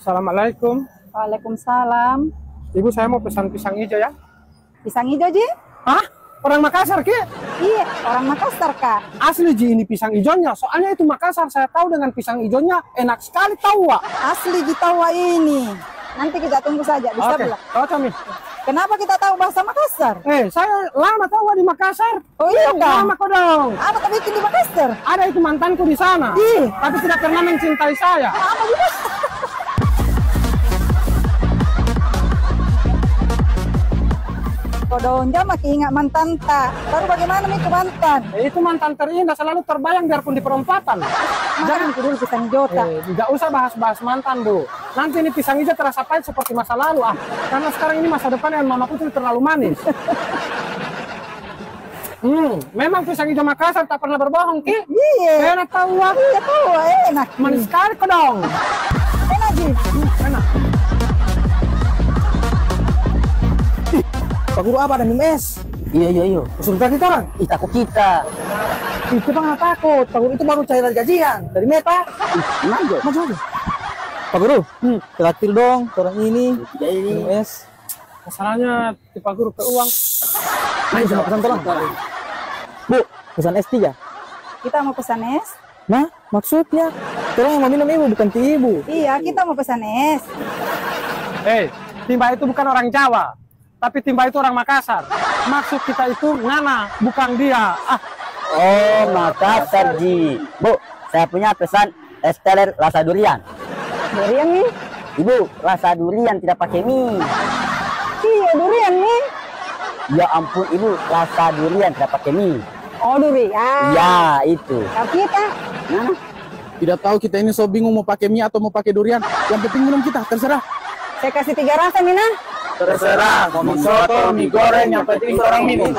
Assalamualaikum. Waalaikumsalam. Ibu, saya mau pesan pisang hijau ya. Pisang hijau, Ji? Hah? Orang Makassar, Ki? Iya, orang Makassar, Kak. Asli, Ji, ini pisang hijaunya. Soalnya itu Makassar, saya tahu dengan pisang hijaunya enak sekali tahu, Wak. Asli di Tawa ini. Nanti kita tunggu saja, bisa Oke, belum? cocok, Mi. Kenapa kita tahu bahasa Makassar? Saya lama tahu Wak, di Makassar. Oh iya, Kak? Lama kok dong. Apa kamu bikin di Makassar? Ada itu mantanku di sana. Ih. Tapi tidak pernah mencintai saya. Apa juga? Kodonja makin ingat mantan tak. Baru bagaimana nih ke mantan? Itu mantan terindah selalu terbayang biarpun di perempatan. Jangan dulu pisang hijau, tak. Nggak usah bahas-bahas mantan, Bu. Nanti ini pisang hijau terasa pahit seperti masa lalu. Karena sekarang ini masa depan yang Mama Putri terlalu manis. Memang pisang hijau Makassar tak pernah berbohong, Ki. Iya. Enak tahu, Wak. Iya, tahu. Enak. Manis sekali kok dong. Enak, Ji. Enak. Pak Guru apa ada minum es? Iya. Usulkan kita orang? Takut kita. Itu bang nggak takut. Pak Guru itu baru cairan gajian dari Meta. Maju. Maju aja. Pak Guru, traktir dong orang ini. Minum es. Masalahnya di Pak Guru ke uang. Ayo sama pesan tolong. Bu, pesan es 3. Kita mau pesan es? Nah, maksudnya tolong yang mau minum ibu bukan ti ibu. Iya, kita mau pesan es. Timba itu bukan orang Jawa, tapi Timba itu orang Makassar. Maksud kita itu Nana, bukan dia. Oh, Makassar, Ji. Bu, saya punya pesan es teler rasa durian. Durian nih? Ibu, rasa durian tidak pakai mie. Iya, durian nih. Ya ampun, Ibu, rasa durian tidak pakai mie. Oh, durian. Ya, itu. Tapi kita Nah, Tidak tahu kita ini so bingung mau pakai mie atau mau pakai durian. Yang penting minum kita, terserah. saya kasih 3 rasa, Mina. Terserah, mau mie soto, mie goreng, yang penting orang minum.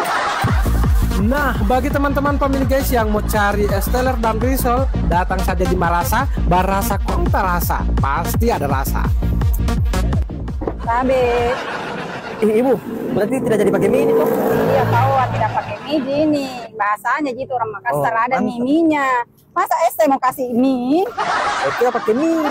Nah, bagi teman-teman pemilik guys yang mau cari es teler dan risol, datang saja di Marasa, Barasa Konta Rasa. Pasti ada rasa. Sabe. Ibu, berarti tidak jadi pakai mie ini tuh? Iya, tahu tidak pakai mie ini. Bahasanya gitu orang Makassar Oh, ada mantap. mie-minya. Masa es saya mau kasih mie? Saya kira pakai mie.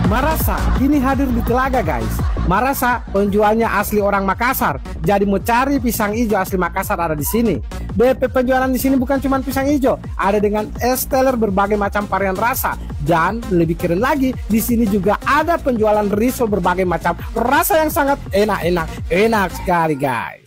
Marasa kini hadir di Telaga guys. Marasa penjualnya asli orang Makassar. Jadi mau cari pisang hijau asli Makassar ada di sini. DP penjualan di sini bukan cuma pisang hijau, ada dengan es teler berbagai macam varian rasa. Dan lebih keren lagi, di sini juga ada penjualan risol berbagai macam rasa yang sangat enak sekali guys.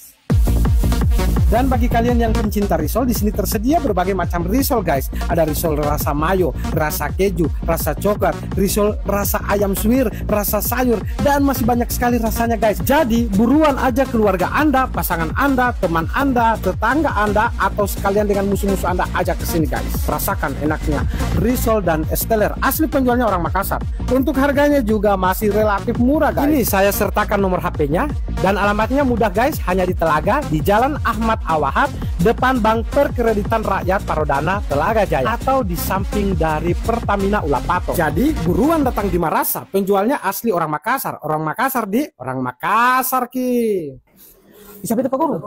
Dan bagi kalian yang pencinta risol, di sini tersedia berbagai macam risol guys. Ada risol rasa mayo, rasa keju, rasa coklat, risol rasa ayam suwir, rasa sayur, dan masih banyak sekali rasanya guys. Jadi buruan aja keluarga Anda, pasangan Anda, teman Anda, tetangga Anda, atau sekalian dengan musuh-musuh Anda ajak ke sini guys. Rasakan enaknya risol dan es teler. Asli penjualnya orang Makassar. Untuk harganya juga masih relatif murah guys. Ini saya sertakan nomor HP-nya dan alamatnya mudah guys, hanya di Telaga di Jalan Ahmad Awahat, depan Bank Perkreditan Rakyat Parodana Telaga Jaya, atau di samping dari Pertamina Ulapato. Jadi buruan datang di Marasa, penjualnya asli orang Makassar. Orang Makassar di orang Makassar Ki. Siapa itu Pak Guru?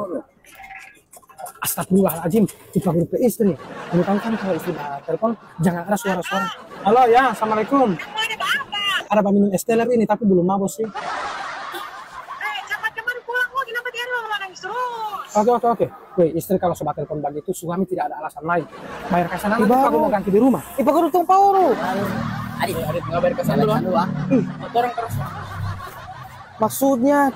Astagfirullahaladzim, itu Pak Guru ke istri. Ini kan kalau istri telepon jangan ada suara-suara. Halo ya, assalamualaikum. Ada Pak minum es teler ini tapi belum mabos sih. Oke. Woi, istri kalau sobat telepon begitu, suami tidak ada alasan lain. Bayar kesana nanti Pak Guru mau ganti di rumah. Pak Guru tunggu Pak Guru. Adit nggak bayar kesana dulu. Maksudnya